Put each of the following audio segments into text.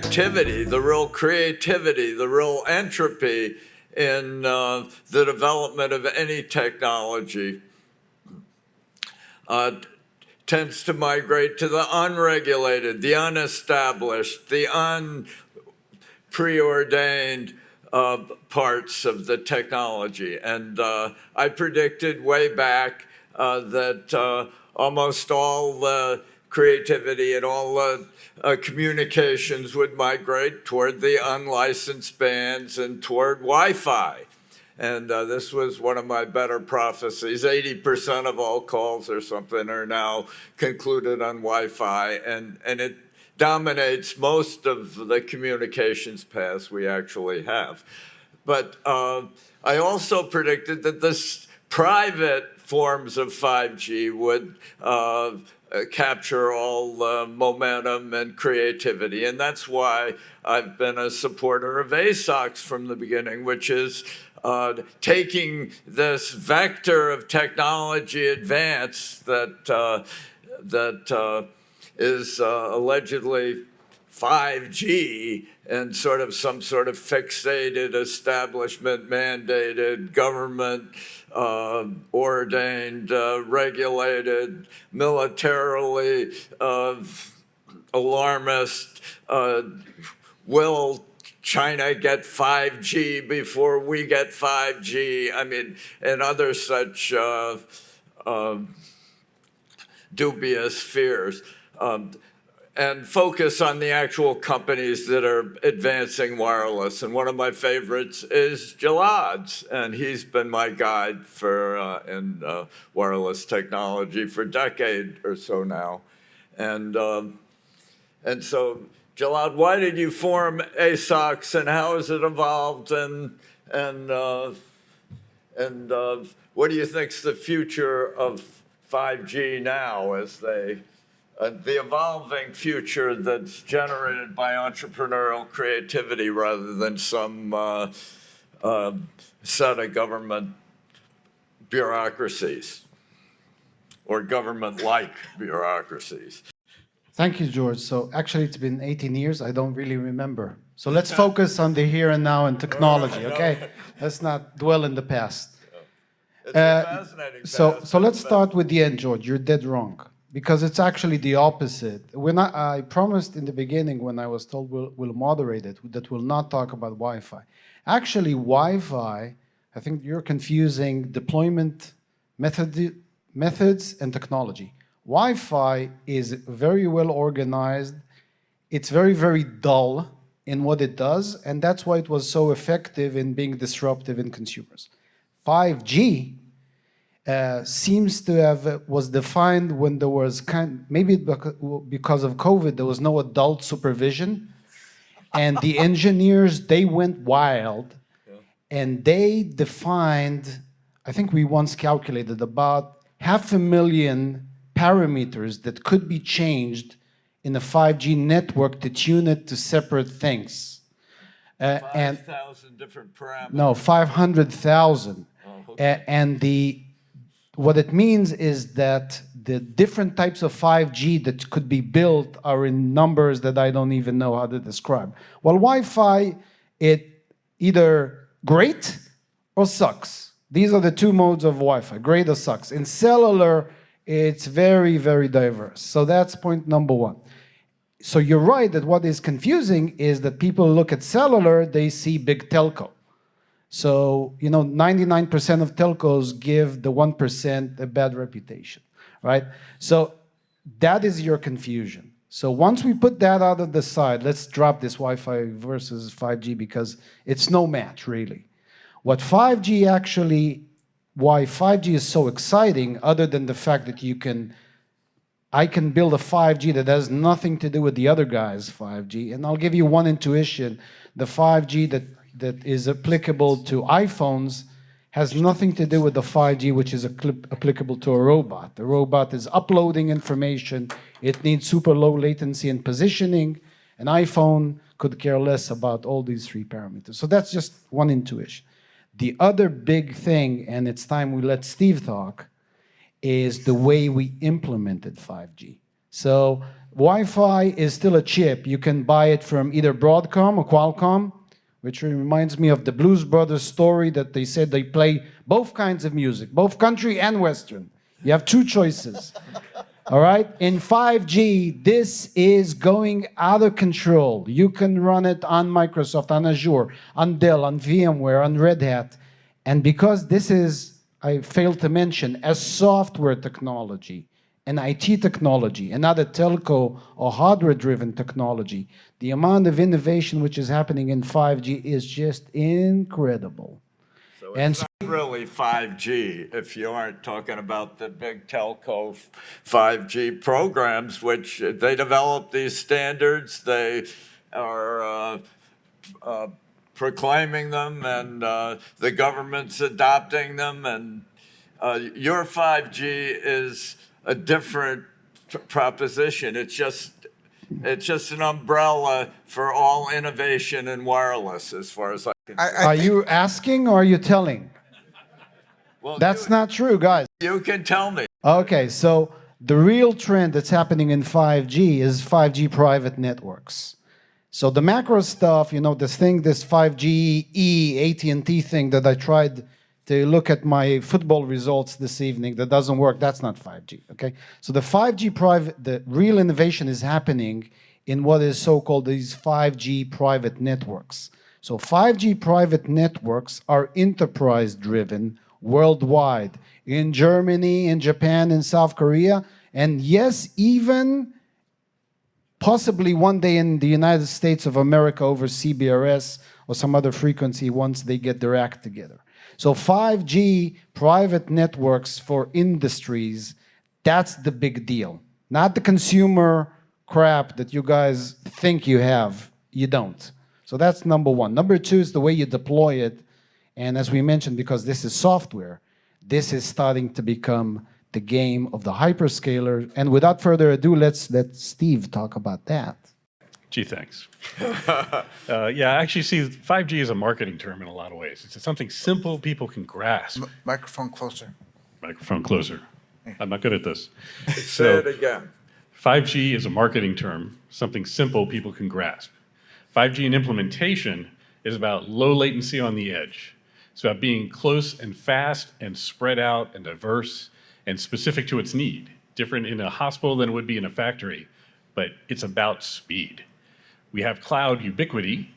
activity, the real creativity, the real entropy in the development of any technology tends to migrate to the unregulated, the unestablished, the preordained parts of the technology. And I predicted way back that almost all the creativity and all the communications would migrate toward the unlicensed bands and toward Wi-Fi. And this was one of my better prophecies. 80% of all calls or something are now concluded on Wi-Fi, and it dominates most of the communications paths we actually have. But I also predicted that this private forms of 5G would capture all the momentum and creativity. And that's why I've been a supporter of ASOCS from the beginning, which is taking this vector of technology advance that is allegedly 5G and sort of some sort of fixated, establishment mandated, government ordained, regulated, militarily alarmist, will China get 5G before we get 5G? I mean, and other such dubious fears. And focus on the actual companies that are advancing wireless. And one of my favorites is Gilad's, and he's been my guide for in wireless technology for a decade or so now. And so, Gilad, why did you form ASOCS, and how has it evolved, and what do you think's the future of 5G now as they? The evolving future that's generated by entrepreneurial creativity rather than some set of government bureaucracies or government-like bureaucracies. Thank you, George. So actually, it's been 18 years. I don't really remember. So let's focus on the here and now and technology, okay? Let's not dwell in the past. It's a fascinating past. So let's start with the end, George. You're dead wrong. Because it's actually the opposite. I promised in the beginning when I was told we'll moderate it, that we'll not talk about Wi-Fi. Actually, Wi-Fi, I think you're confusing deployment methods and technology. Wi-Fi is very well organized. It's very, very dull in what it does, and that's why it was so effective in being disruptive in consumers. 5G seems to was defined when there was maybe because of COVID, there was no adult supervision, and the engineers, they went wild, and they defined, I think we once calculated about 500,000 parameters that could be changed in a 5G network to tune it to separate things. 5,000 different parameters. No, 500,000. Oh, okay. And what it means is that the different types of 5G that could be built are in numbers that I don't even know how to describe. Well, Wi-Fi, it either great or sucks. These are the two modes of Wi-Fi, great or sucks. In cellular, it's very, very diverse. So that's point number one. So you're right that what is confusing is that people look at cellular, they see big telco. So, 99% of telcos give the 1% a bad reputation, right? So that is your confusion. So once we put that out of the side, let's drop this Wi-Fi versus 5G because it's no match, really. What 5G actually, why 5G is so exciting, other than the fact that I can build a 5G that has nothing to do with the other guy's 5G, and I'll give you one intuition, the 5G that is applicable to iPhones has nothing to do with the 5G which is applicable to a robot. The robot is uploading information, it needs super low latency and positioning. An iPhone could care less about all these three parameters. So that's just one intuition. The other big thing, and it's time we let Steve talk, is the way we implemented 5G. So Wi-Fi is still a chip. You can buy it from either Broadcom or Qualcomm, which reminds me of the Blues Brothers story that they said they play both kinds of music, both country and Western. You have two choices. All right? In 5G, this is going out of control. You can run it on Microsoft, on Azure, on Dell, on VMware, on Red Hat. And because this is, I failed to mention, a software technology, an IT technology, and not a telco or hardware-driven technology, the amount of innovation which is happening in 5G is just incredible. So And it's not really 5G if you aren't talking about the big telco 5G programs, which they develop these standards, they are proclaiming them, and the government's adopting them, and your 5G is a different proposition. It's just an umbrella for all innovation in wireless, as far as I can see. are you asking or are you telling? Well, That's not true, guys. you can tell me. Okay, so the real trend that's happening in 5G is 5G private networks. So the macro stuff, you know, this 5G AT&T thing that I tried to look at my football results this evening, that doesn't work. That's not 5G, okay? So the 5G private, the real innovation is happening in what is so-called these 5G private networks. So 5G private networks are enterprise-driven worldwide, in Germany, in Japan, in South Korea, and yes, even possibly one day in the United States of America over CBRS or some other frequency once they get their act together. So 5G private networks for industries, that's the big deal. Not the consumer crap that you guys think you have. You don't. So that's number one. Number two is the way you deploy it. And as we mentioned, because this is software, this is starting to become the game of the hyperscaler. And without further ado, let's let Steve talk about that. Gee, thanks. Yeah, I actually see 5G as a marketing term in a lot of ways. It's something simple people can grasp. Microphone closer. Microphone closer. I'm not good at this. Say it again. 5G is a marketing term, something simple people can grasp. 5G in implementation is about low latency on the edge. It's about being close and fast and spread out and diverse and specific to its need. Different in a hospital than it would be in a factory, but it's about speed. We have cloud ubiquity,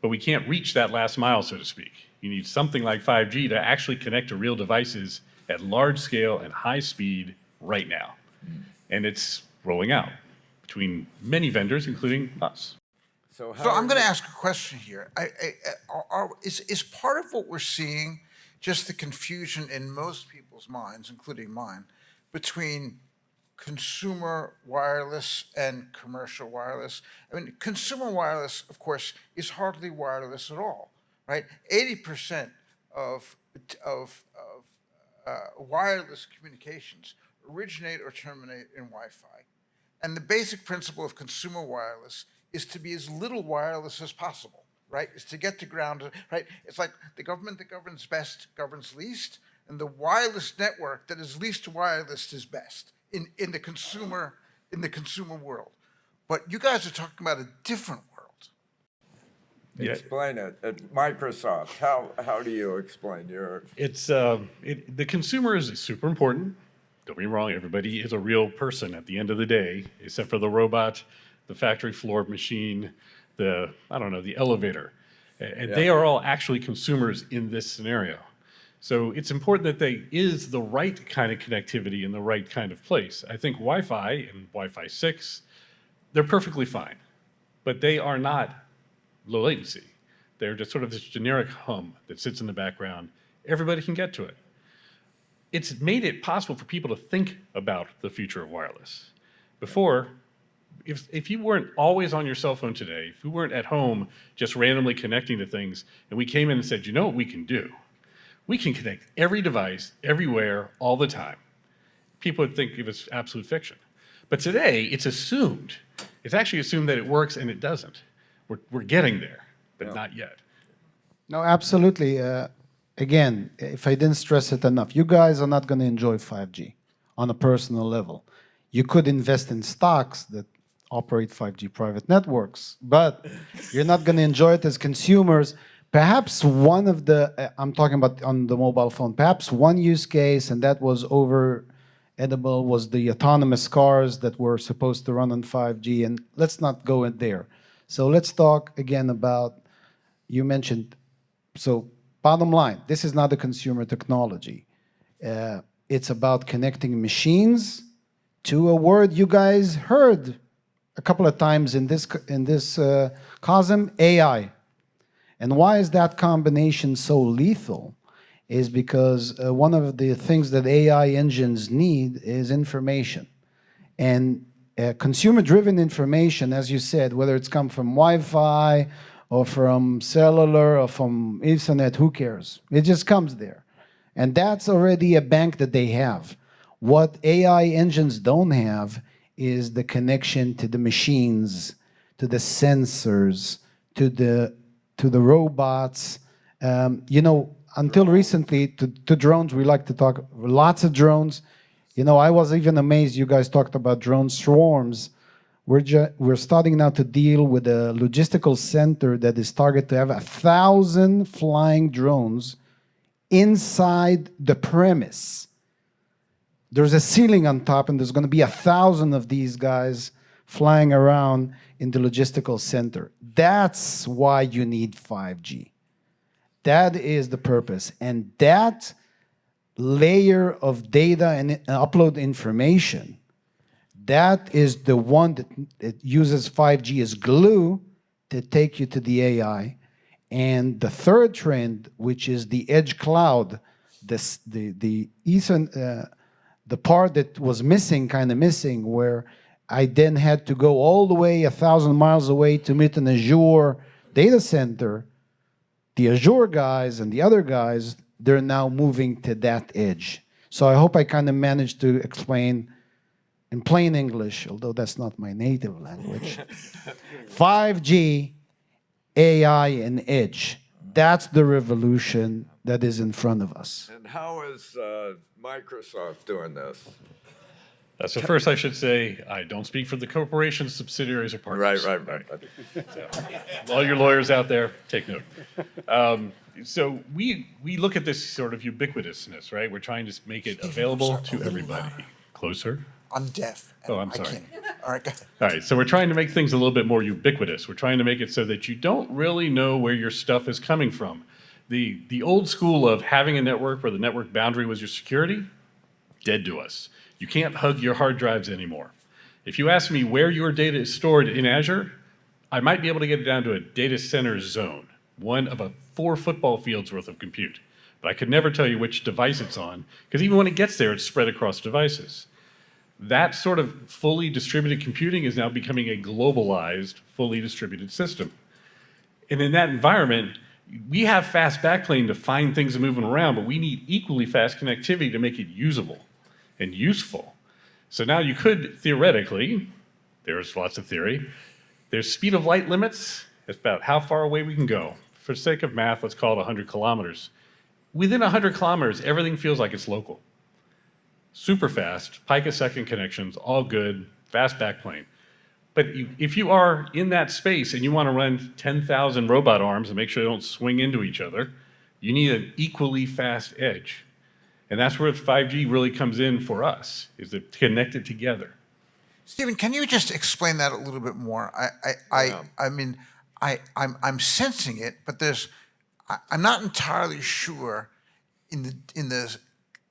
but we can't reach that last mile, so to speak. You need something like 5G to actually connect to real devices at large scale and high speed right now. And it's rolling out between many vendors, including us. So I'm going to ask a question here. Is part of what we're seeing just the confusion in most people's minds, including mine, between consumer wireless and commercial wireless? I mean, consumer wireless, of course, is hardly wireless at all, right? 80% of wireless communications originate or terminate in Wi-Fi. And the basic principle of consumer wireless is to be as little wireless as possible, right? Is to get to ground, right? It's like the government that governs best governs least, and the wireless network that is least wireless is best in the consumer world. But you guys are talking about a different world. Yeah. Explain it. At Microsoft, how do you explain your... It's the consumer is super important. Don't get me wrong, everybody is a real person at the end of the day, except for the robot, the factory floor machine, the elevator. And they are all actually consumers in this scenario. So it's important that there is the right kind of connectivity in the right kind of place. I think Wi-Fi and Wi-Fi 6, they're perfectly fine, but they are not low latency. They're just sort of this generic hum that sits in the background. Everybody can get to it. It's made it possible for people to think about the future of wireless. Before, if you weren't always on your cell phone today, if you weren't at home just randomly connecting to things, and we came in and said, you know what we can do? We can connect every device, everywhere, all the time. People would think it was absolute fiction. But today, it's assumed. It's actually assumed that it works, and it doesn't. We're getting there, but not yet. No, absolutely. Again, if I didn't stress it enough, you guys are not going to enjoy 5G on a personal level. You could invest in stocks that operate 5G private networks, but you're not going to enjoy it as consumers. Perhaps one of the, I'm talking about on the mobile phone, perhaps one use case, and that was over edible, was the autonomous cars that were supposed to run on 5G, and let's not go in there. So let's talk again about, you mentioned, so bottom line, this is not a consumer technology. It's about connecting machines to a word you guys heard a couple of times in this COSM, AI. And why is that combination so lethal? Is because one of the things that AI engines need is information. And consumer-driven information, as you said, whether it's come from Wi-Fi or from cellular or from Ethernet, who cares? It just comes there. And that's already a bank that they have. What AI engines don't have is the connection to the machines, to the sensors, to the robots. You know, until recently, to drones, we like to talk lots of drones. You know, I was even amazed you guys talked about drone swarms. We're starting now to deal with a logistical center that is targeted to have 1,000 flying drones inside the premise. There's a ceiling on top, and there's going to be 1,000 of these guys flying around in the logistical center. That's why you need 5G. That is the purpose. And that layer of data and upload information, that is the one that uses 5G as glue to take you to the AI. And the third trend, which is the edge cloud, the part that was missing, kind of missing, where I then had to go all the way 1,000 miles away to meet an Azure data center. The Azure guys and the other guys, they're now moving to that edge. So I hope I kind of managed to explain in plain English, although that's not my native language. 5G, AI, and edge. That's the revolution that is in front of us. And how is Microsoft doing this? So first I should say, I don't speak for the corporation's subsidiaries or partners. Right. So, all your lawyers out there, take note. So we look at this sort of ubiquitousness, right? We're trying to make it available to everybody. Closer? I'm deaf. Oh, I'm I sorry. can't. All right, go ahead. All right, so we're trying to make things a little bit more ubiquitous. We're trying to make it so that you don't really know where your stuff is coming from. The old school of having a network where the network boundary was your security, dead to us. You can't hug your hard drives anymore. If you ask me where your data is stored in Azure, I might be able to get it down to a data center zone, one of 4 football fields worth of compute. But I could never tell you which device it's on, because even when it gets there, it's spread across devices. That sort of fully distributed computing is now becoming a globalized, fully distributed system. And in that environment, we have fast backplane to find things moving around, but we need equally fast connectivity to make it usable and useful. So now you could theoretically, there's lots of theory, there's speed of light limits. It's about how far away we can go. For the sake of math, let's call it 100 kilometers. Within 100 kilometers, everything feels like it's local. Super fast, picosecond connections, all good, fast backplane. But if you are in that space and you want to run 10,000 robot arms and make sure they don't swing into each other, you need an equally fast edge. And that's where 5G really comes in for us, is to connect it together. Stephen, can you just explain that a little bit more? I mean, I'm sensing it, but I'm not entirely sure in the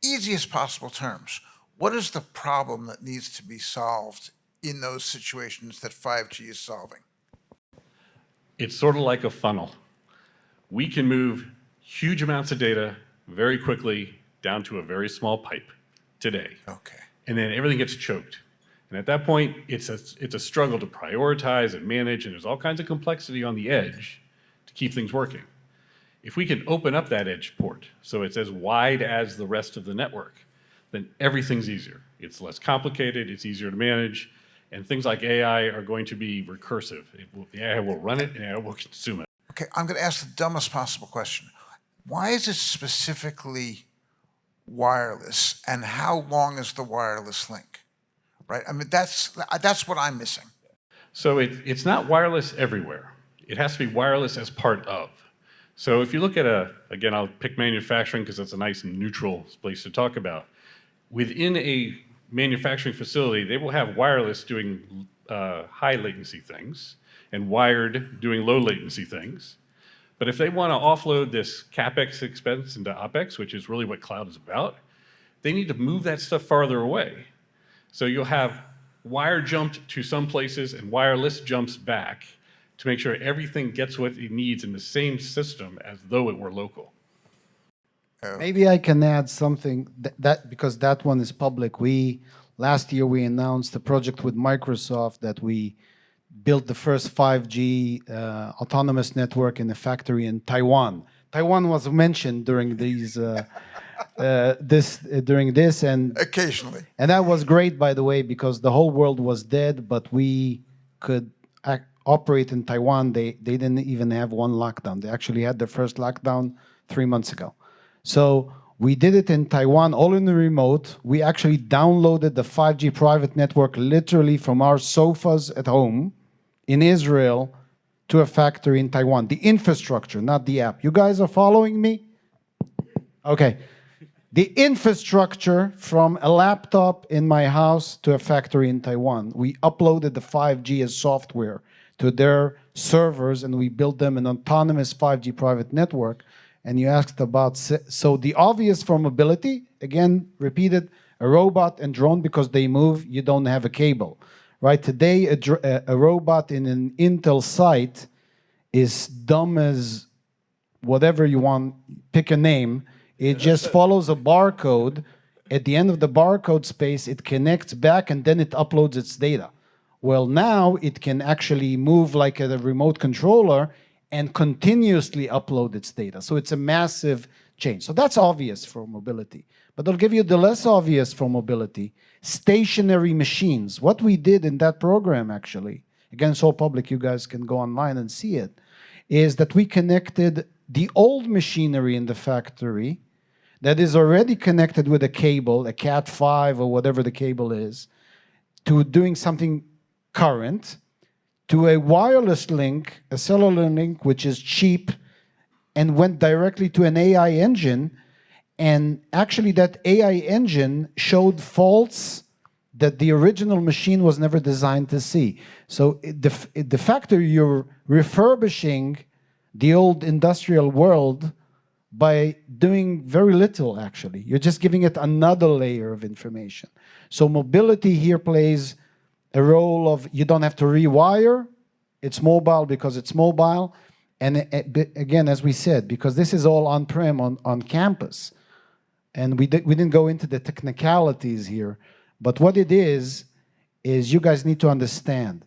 easiest possible terms. What is the problem that needs to be solved in those situations that 5G is solving? It's sort of like a funnel. We can move huge amounts of data very quickly down to a very small pipe today. Okay. And then everything gets choked. And at that point, it's a struggle to prioritize and manage, and there's all kinds of complexity on the edge to keep things working. If we can open up that edge port so it's as wide as the rest of the network, then everything's easier. It's less complicated, it's easier to manage, and things like AI are going to be recursive. The AI will run it, and AI will consume it. Okay, I'm going to ask the dumbest possible question. Why is it specifically wireless, and how long is the wireless link? right? I mean, that's what I'm missing. So it's not wireless everywhere. It has to be wireless as part of. So if you look at again, I'll pick manufacturing because it's a nice and neutral place to talk about. Within a manufacturing facility, they will have wireless doing high latency things and wired doing low latency things. But if they want to offload this CapEx expense into OpEx, which is really what cloud is about, they need to move that stuff farther away. So you'll have wire jumped to some places and wireless jumps back to make sure everything gets what it needs in the same system as though it were local. Maybe I can add something that because that one is public. Last year we announced a project with Microsoft that we built the first 5G autonomous network in a factory in Taiwan. Taiwan was mentioned during these during this and Occasionally. and that was great, by the way, because the whole world was dead, but we could operate in Taiwan. They didn't even have one lockdown. They actually had their first lockdown 3 months ago. So we did it in Taiwan, all in the remote. We actually downloaded the 5G private network literally from our sofas at home in Israel to a factory in Taiwan. The infrastructure, not the app. You guys are following me? Okay. The infrastructure from a laptop in my house to a factory in Taiwan. We uploaded the 5G as software to their servers and we built them an autonomous 5G private network. And you asked about, so the obvious for mobility, again, repeated, a robot and drone because they move, you don't have a cable, right? Today, a robot in an Intel site is dumb as whatever you want, pick a name. It just follows a barcode. At the end of the barcode space, it connects back and then it uploads its data. Well, now it can actually move like a remote controller and continuously upload its data. So it's a massive change. So that's obvious for mobility. But I'll give you the less obvious for mobility, stationary machines. What we did in that program, actually, again, it's all public, you guys can go online and see it, is that we connected the old machinery in the factory that is already connected with a cable, a Cat5 or whatever the cable is, to doing something current, to a wireless link, a cellular link, which is cheap, and went directly to an AI engine. And actually that AI engine showed faults that the original machine was never designed to see. So the factory, you're refurbishing the old industrial world by doing very little, actually. You're just giving it another layer of information. So mobility here plays a role of you don't have to rewire. It's mobile because it's mobile. And again, as we said, because this is all on-prem on campus. And we didn't go into the technicalities here. But what it is you guys need to understand.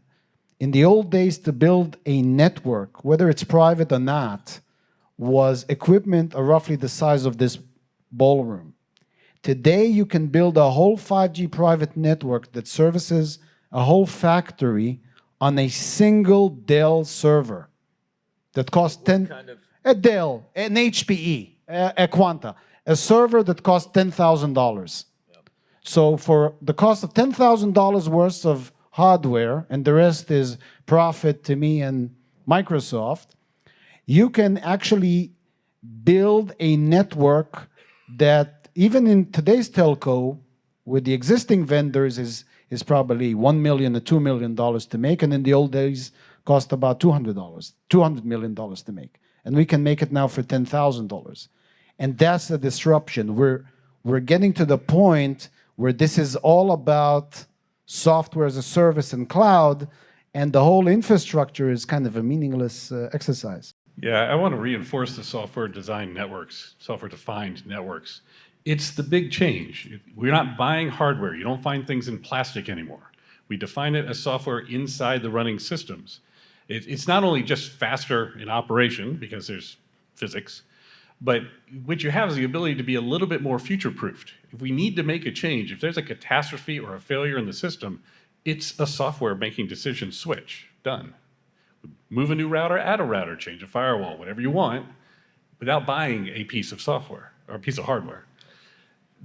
In the old days, to build a network, whether it's private or not, was equipment roughly the size of this ballroom. Today, you can build a whole 5G private network that services a whole factory on a single Dell server that costs a Dell, an HPE, a Quanta, a server that costs $10,000. So for the cost of $10,000 worth of hardware, and the rest is profit to me and Microsoft, you can actually build a network that even in today's telco, with the existing vendors, is probably $1 million to $2 million to make, and in the old days cost about $200 million to make. And we can make it now for $10,000. And that's the disruption. We're getting to the point where this is all about software as a service and cloud, and the whole infrastructure is kind of a meaningless exercise. Yeah, I want to reinforce the software-defined networks. It's the big change. We're not buying hardware. You don't find things in plastic anymore. We define it as software inside the running systems. It's not only just faster in operation, because there's physics, but what you have is the ability to be a little bit more future-proofed. If we need to make a change, if there's a catastrophe or a failure in the system, it's a software making decision switch, done. Move a new router, add a router, change a firewall, whatever you want, without buying a piece of software or a piece of hardware.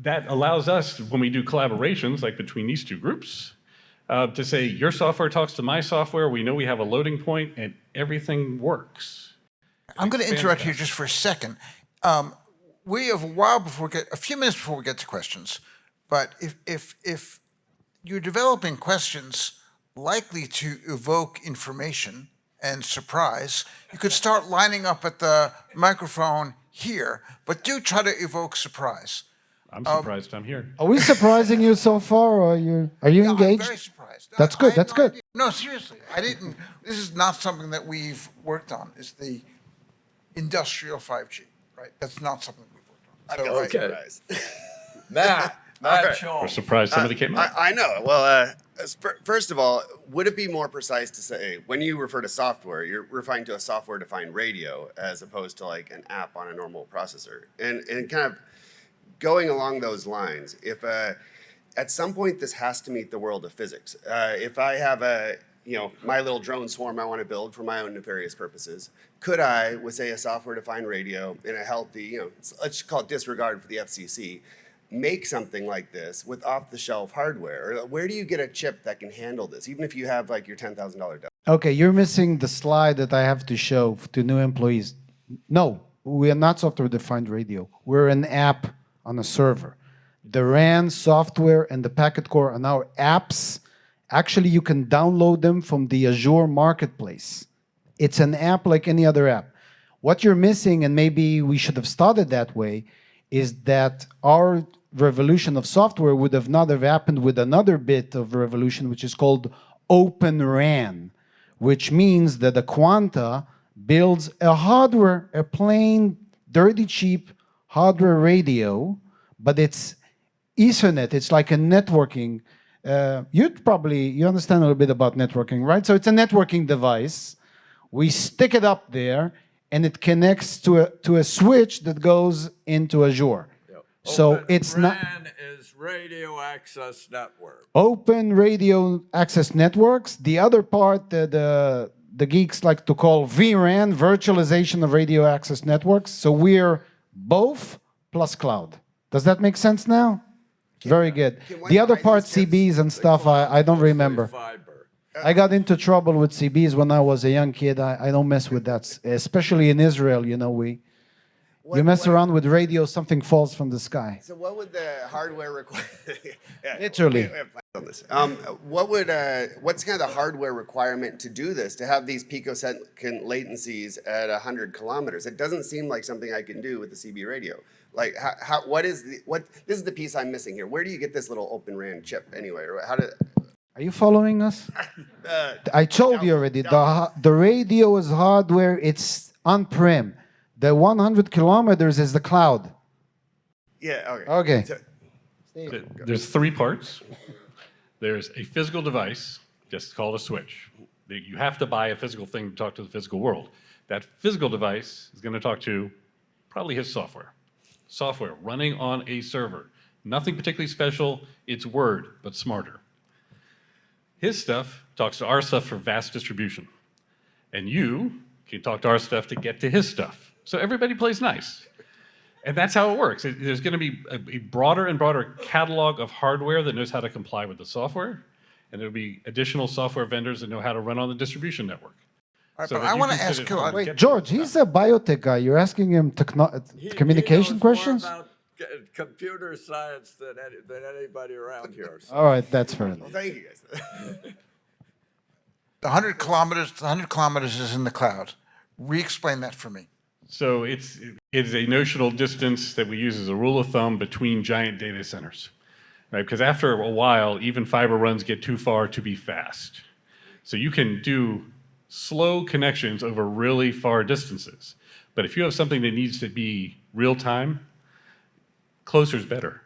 That allows us, when we do collaborations, like between these two groups, to say your software talks to my software. We know we have a loading point, and everything works. I'm going to expands interrupt here faster. just for a second. We have a few minutes before we get to questions, but if you're developing questions likely to evoke information and surprise, you could start lining up at the microphone here, but do try to evoke surprise. I'm surprised I'm here. Are we surprising you so far, or are you Yeah, engaged? I'm very surprised. That's I good. had That's no good. idea. No, seriously, I didn't. This is not something that we've worked on. Is the industrial 5G, right? That's not something we've worked on. So, Okay. Surprise. Matt right. Shaw. We're surprised somebody came up. I know. Well, first of all, would it be more precise to say when you refer to software, you're referring to a software-defined radio as opposed to like an app on a normal processor? And kind of going along those lines, if at some point this has to meet the world of physics. If I have my little drone swarm I want to build for my own nefarious purposes, could I, with say a software-defined radio in a healthy, let's call it disregard for the FCC, make something like this with off-the-shelf hardware? Or where do you get a chip that can handle this, even if you have like your $10,000 Dell? Okay, you're missing the slide that I have to show to new employees. No, we are not software-defined radio. We're an app on a server. The RAN software and the packet core are now apps. Actually, you can download them from the Azure Marketplace. It's an app like any other app. What you're missing, and maybe we should have started that way, is that our revolution of software would have not have happened with another bit of revolution, which is called Open RAN, which means that the Quanta builds a hardware, a plain, dirty, cheap hardware radio, but it's Ethernet. It's like a networking. You understand a little bit about networking, right? So it's a networking device. We stick it up there, and it connects to a switch that goes into Azure. So Open it's not RAN is radio access network. open radio access networks. The other part, the geeks like to call vRAN, virtualization of radio access networks. So we're both plus cloud. Does that make sense now? Very good. Can one The other buy part, these chips? CBs and stuff, I don't remember. Fiber. I got into trouble with CBs when I was a young kid. I don't mess with that, especially in Israel. You mess around with radio, something falls from the sky. So what would the hardware require? Literally. We have plans on this. What's kind of the hardware requirement to do this, to have these picosecond latencies at 100 kilometers? It doesn't seem like something I can do with the CB radio. Like, this is the piece I'm missing here. Where do you get this little Open RAN chip anyway? Or Are you following us? I told you already, the radio is hardware, it's on-prem. The 100 kilometers is the cloud. yeah, okay. Okay. So, There's three parts. There's a physical device, just called a switch. You have to buy a physical thing to talk to the physical world. That physical device is going to talk to probably his software. Software running on a server. Nothing particularly special. It's Word, but smarter. His stuff talks to our stuff for vast distribution. And you can talk to our stuff to get to his stuff. So everybody plays nice. And that's how it works. There's going to be a broader and broader catalog of hardware that knows how to comply with the software. And there'll be additional software vendors that know how to run on the distribution network. All right, So but that I you want to can ask sit at you. home. Wait, George, he's a biotech guy. You're asking him communication He knows questions? more about computer science than anybody around here. So. All right, that's fair enough. well, thank you guys. The 100 kilometers is in the cloud. Re-explain that for me. So it's a notional distance that we use as a rule of thumb between giant data centers, right? Because after a while, even fiber runs get too far to be fast. So you can do slow connections over really far distances. But if you have something that needs to be real time, closer is better.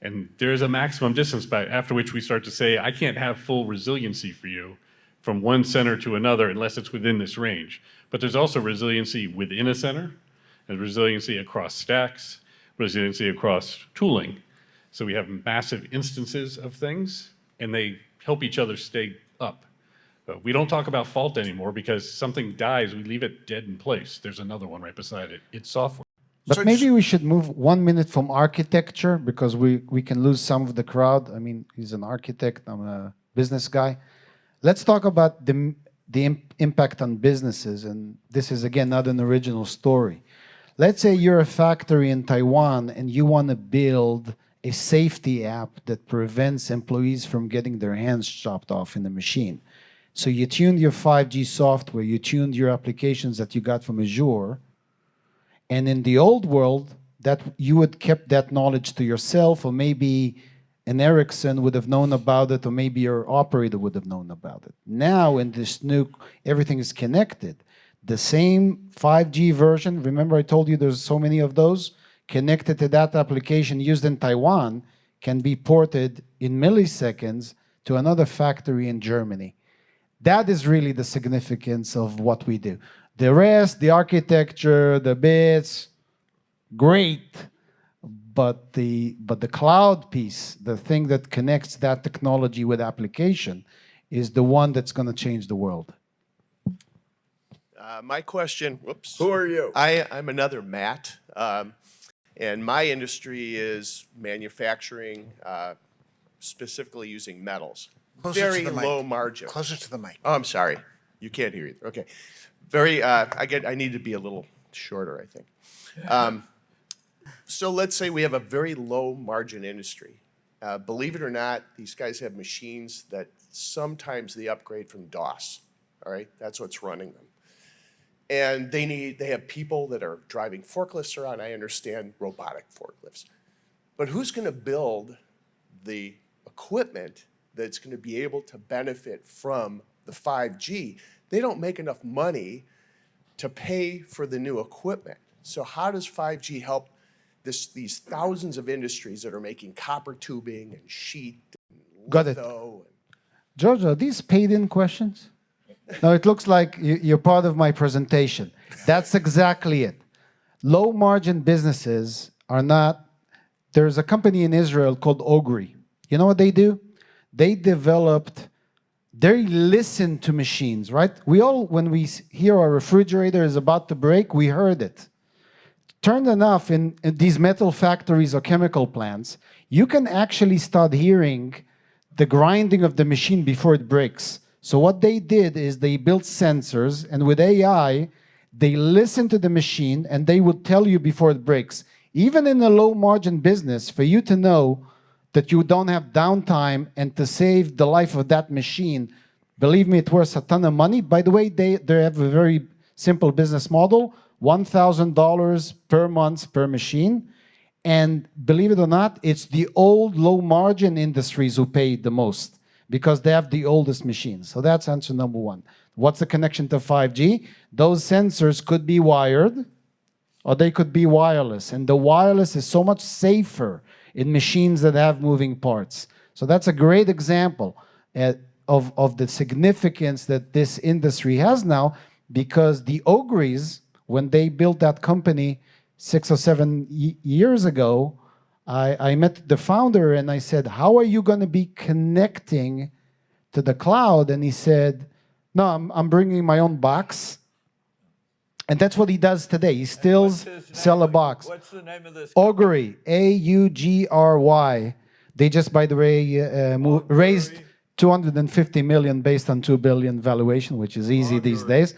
And there's a maximum distance after which we start to say, I can't have full resiliency for you from one center to another unless it's within this range. But there's also resiliency within a center, and resiliency across stacks, resiliency across tooling. So we have massive instances of things, and they help each other stay up. We don't talk about fault anymore because something dies, we leave it dead in place. There's another one right beside it. It's software. But So maybe we should move 1 minute from architecture because we can lose some of the crowd. I mean, he's an architect, I'm a business guy. Let's talk about the impact on businesses. And this is, again, not an original story. Let's say you're a factory in Taiwan and you want to build a safety app that prevents employees from getting their hands chopped off in the machine. So you tuned your 5G software, you tuned your applications that you got from Azure, and in the old world, that you would kept that knowledge to yourself, or maybe an Ericsson would have known about it, or maybe your operator would have known about it. Now, in this new, everything is connected. The same 5G version, remember I told you there's so many of those, connected to that application used in Taiwan, can be ported in milliseconds to another factory in Germany. That is really the significance of what we do. The rest, the architecture, the bits, great, but the cloud piece, the thing that connects that technology with application, is the one that's going to change the world. My question, whoops. Who are you? I'm another Matt, and my industry is manufacturing, specifically using metals. Closer to Very the mic. low margin. Closer to the mic. Oh, I'm sorry. You can't hear either. Okay. Very, I need to be a little shorter, I think. So let's say we have a very low margin industry. Believe it or not, these guys have machines that sometimes they upgrade from DOS. All right, that's what's running them. And they have people that are driving forklifts around. I understand robotic forklifts. But who's going to build the equipment that's going to be able to benefit from the 5G? They don't make enough money to pay for the new equipment. So how does 5G help these thousands of industries that are making copper tubing and sheet and Got it. litho? George, are these paid-in questions? No, it looks like you're part of my presentation. That's exactly it. Low-margin businesses are not... There's a company in Israel called Ogri. You know what they do? They listen to machines, right? We all, when we hear our refrigerator is about to break, we heard it. Turned enough in these metal factories or chemical plants, you can actually start hearing the grinding of the machine before it breaks. So what they did is they built sensors, and with AI, they listen to the machine and they would tell you before it breaks. Even in a low margin business, for you to know that you don't have downtime and to save the life of that machine, believe me, it worth a ton of money. By the way, they have a very simple business model, $1,000 per month per machine. And believe it or not, it's the old low margin industries who pay the most because they have the oldest machines. So that's answer number one. What's the connection to 5G? Those sensors could be wired or they could be wireless. And the wireless is so much safer in machines that have moving parts. So that's a great example of the significance that this industry has now, because the Ogris, when they built that company 6 or 7 years ago, I met the founder and I said, how are you going to be connecting to the cloud? And he said, no, I'm bringing my own box. And that's what he does today. He still sells a box. What's the name of this? Ogri, A-U-G-R-Y. They just, by the way, raised $250 million based on $2 billion valuation, which is easy these days.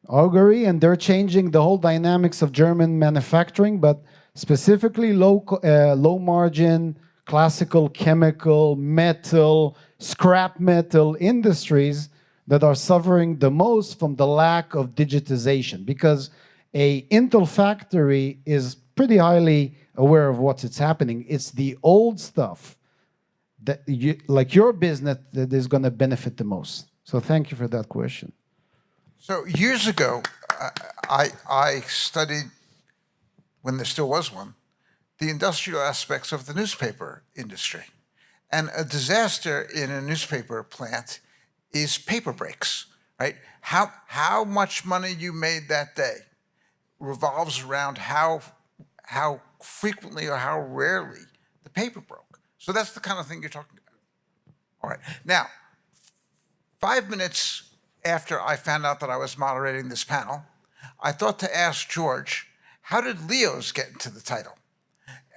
Augury, and they're changing the whole dynamics of German manufacturing, but specifically low margin, classical chemical, metal, scrap metal industries that are suffering the most from the lack of digitization, because a Intel factory is pretty highly aware of what's happening. It's the old stuff that like your business that is going to benefit the most. So thank you for that question. So years ago, I studied, when there still was one, the industrial aspects of the newspaper industry. And a disaster in a newspaper plant is paper breaks, right? How much money you made that day revolves around how frequently or how rarely the paper broke. So that's the kind of thing you're talking about. All right. Now, 5 minutes after I found out that I was moderating this panel, I thought to ask George, how did Leos get into the title?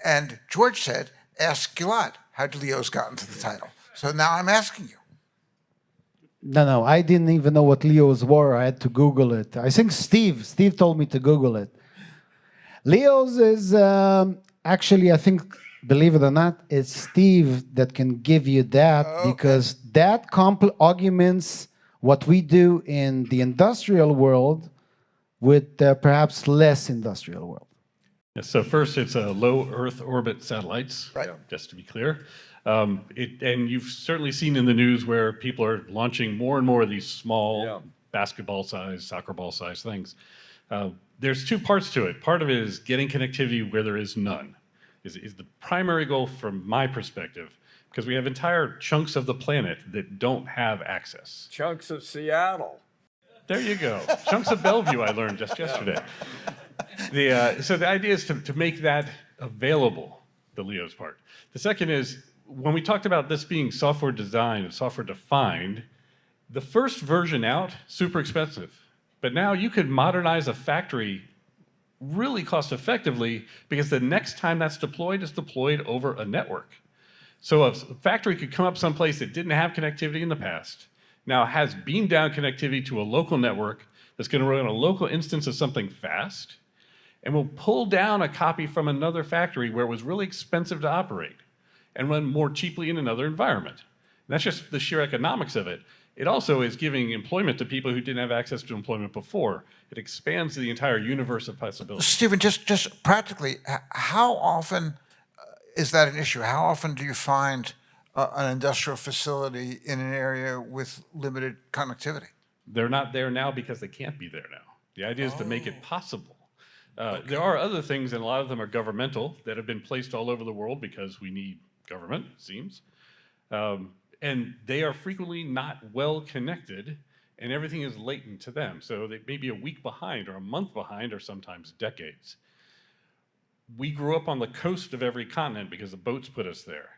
And George said, ask Gilad, how did Leos got into the title? So now I'm asking you. No, I didn't even know what Leos were. I had to Google it. I think Steve told me to Google it. Leos is actually, I think, believe it or not, it's Steve that can give you that because that augments what we do in the industrial world with perhaps less industrial world. Yeah, so first, it's low Earth orbit satellites, Right. just to be clear. And you've certainly seen in the news where people are launching more and more of these small basketball size, soccer ball size things. There's two parts to it. Part of it is getting connectivity where there is none, is the primary goal from my perspective, because we have entire chunks of the planet that don't have access. Chunks of Seattle. There you go. Chunks of Bellevue, I learned just yesterday. So the idea is to make that available, the LEO's part. The second is, when we talked about this being software designed and software defined, the first version out, super expensive. But now you could modernize a factory really cost effectively because the next time that's deployed is deployed over a network. So a factory could come up someplace that didn't have connectivity in the past, now has beamed down connectivity to a local network that's going to run a local instance of something fast, and will pull down a copy from another factory where it was really expensive to operate and run more cheaply in another environment. And that's just the sheer economics of it. It also is giving employment to people who didn't have access to employment before. It expands the entire universe of possibilities. Stephen, just practically, how often is that an issue? How often do you find an industrial facility in an area with limited connectivity? They're not there now because they can't be there now. The idea is to make it possible. There are other things, and a lot of them are governmental, that have been placed all over the world because we need government, it seems. And they are frequently not well connected, and everything is latent to them. So they may be a week behind or a month behind or sometimes decades. We grew up on the coast of every continent because the boats put us there.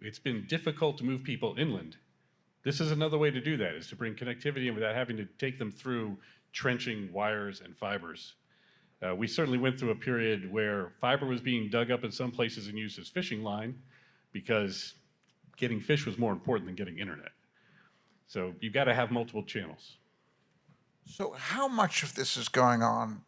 It's been difficult to move people inland. This is another way to do that, is to bring connectivity in without having to take them through trenching wires and fibers. We certainly went through a period where fiber was being dug up in some places and used as fishing line because getting fish was more important than getting internet. So you've got to have multiple channels. So how much of this is going on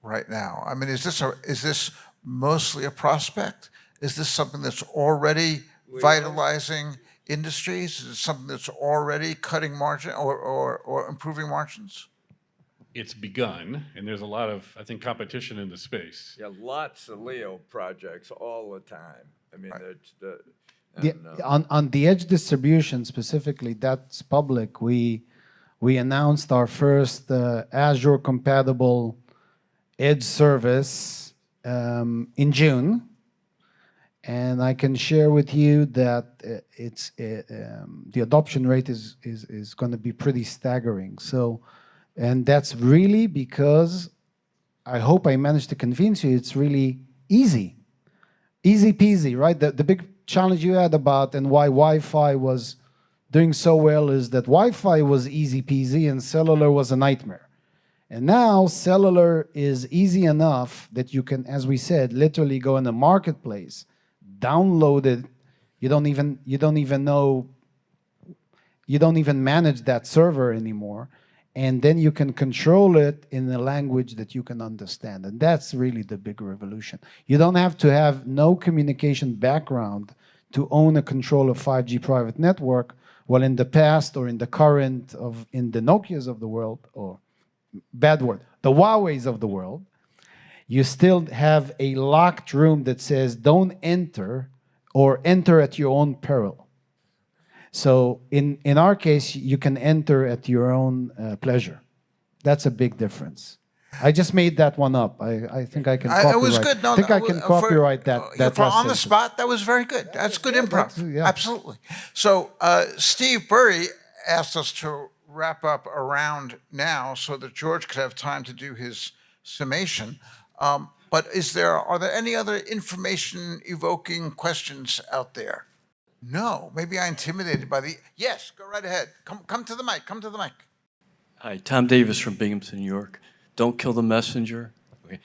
right now? I mean, is this mostly a prospect? Is this something that's already vitalizing industries? Is it something that's already cutting margin or improving margins? It's begun, and there's a lot of, I think, competition in the space. Yeah, lots of Leo projects all the time. I mean, On the edge distribution specifically, that's public. We announced our first Azure compatible edge service in June, and I can share with you that the adoption rate is going to be pretty staggering. So, and that's really because I hope I managed to convince you it's really easy peasy, right? The big challenge you had about and why Wi-Fi was doing so well is that Wi-Fi was easy peasy and cellular was a nightmare. And now cellular is easy enough that you can, as we said, literally go in the marketplace, download it. You don't even manage that server anymore. And then you can control it in a language that you can understand. And that's really the big revolution. You don't have to have no communication background to own a control of 5G private network, while in the past or in the current in the Nokias of the world, or bad word, the Huawei's of the world, you still have a locked room that says don't enter or enter at your own peril. So in our case, you can enter at your own pleasure. That's a big difference. I just made that one up. I think I can copyright. It was good. No, I think I can copyright that. For on the spot, that was very good. That's good improv. yeah. Absolutely. So Steve Burry asked us to wrap up around now so that George could have time to do his summation. But are there any other information-evoking questions out there? No, maybe I intimidated by yes, go right ahead. Come to the mic, come to the mic. Hi, Tom Davis from Binghamton, New York. Don't kill the messenger. Okay.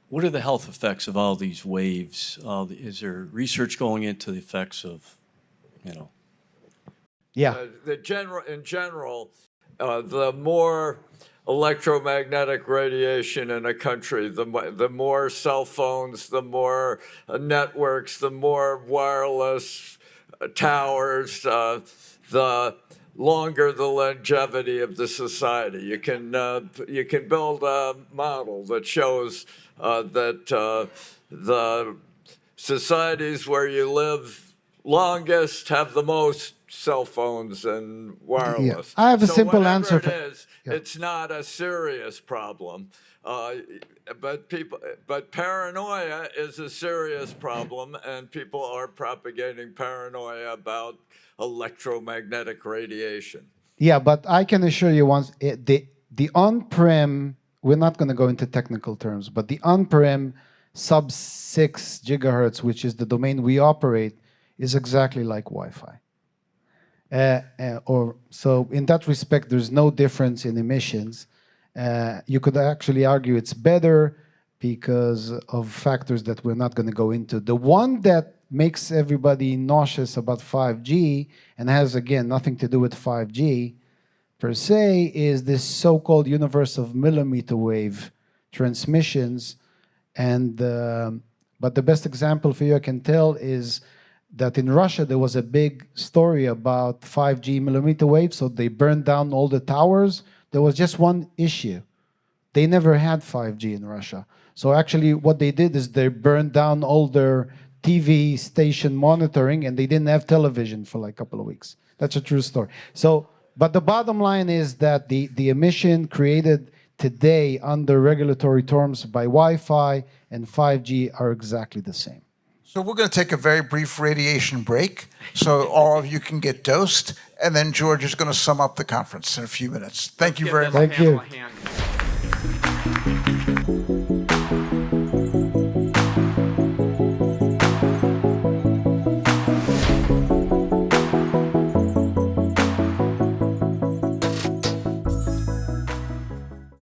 What are the health effects of all these waves? Is there research going into the effects of, Yeah. In general, the more electromagnetic radiation in a country, the more cell phones, the more networks, the more wireless towers, the longer the longevity of the society. You can build a model that shows that the societies where you live longest have the most cell phones and wireless. I have a So simple whatever answer it for- is, Yeah. it's not a serious problem. But paranoia is a serious problem, and people are propagating paranoia about electromagnetic radiation. Yeah, but I can assure you the on-prem, we're not going to go into technical terms, but the on-prem sub 6 gigahertz, which is the domain we operate, is exactly like Wi-Fi. So in that respect, there's no difference in emissions. You could actually argue it's better because of factors that we're not going to go into. The one that makes everybody nauseous about 5G and has, again, nothing to do with 5G per se is this so-called universe of millimeter wave transmissions. But the best example for you I can tell is that in Russia there was a big story about 5G millimeter wave, so they burned down all the towers. There was just one issue. They never had 5G in Russia. So actually what they did is they burned down all their TV station monitoring and they didn't have television for like a couple of weeks. That's a true story. So, but the bottom line is that the emission created today under regulatory terms by Wi-Fi and 5G are exactly the same. So we're going to take a very brief radiation break so all of you can get dosed, and then George is going to sum up the conference in a few minutes. Thank you very much. Thank you. Panel a hand.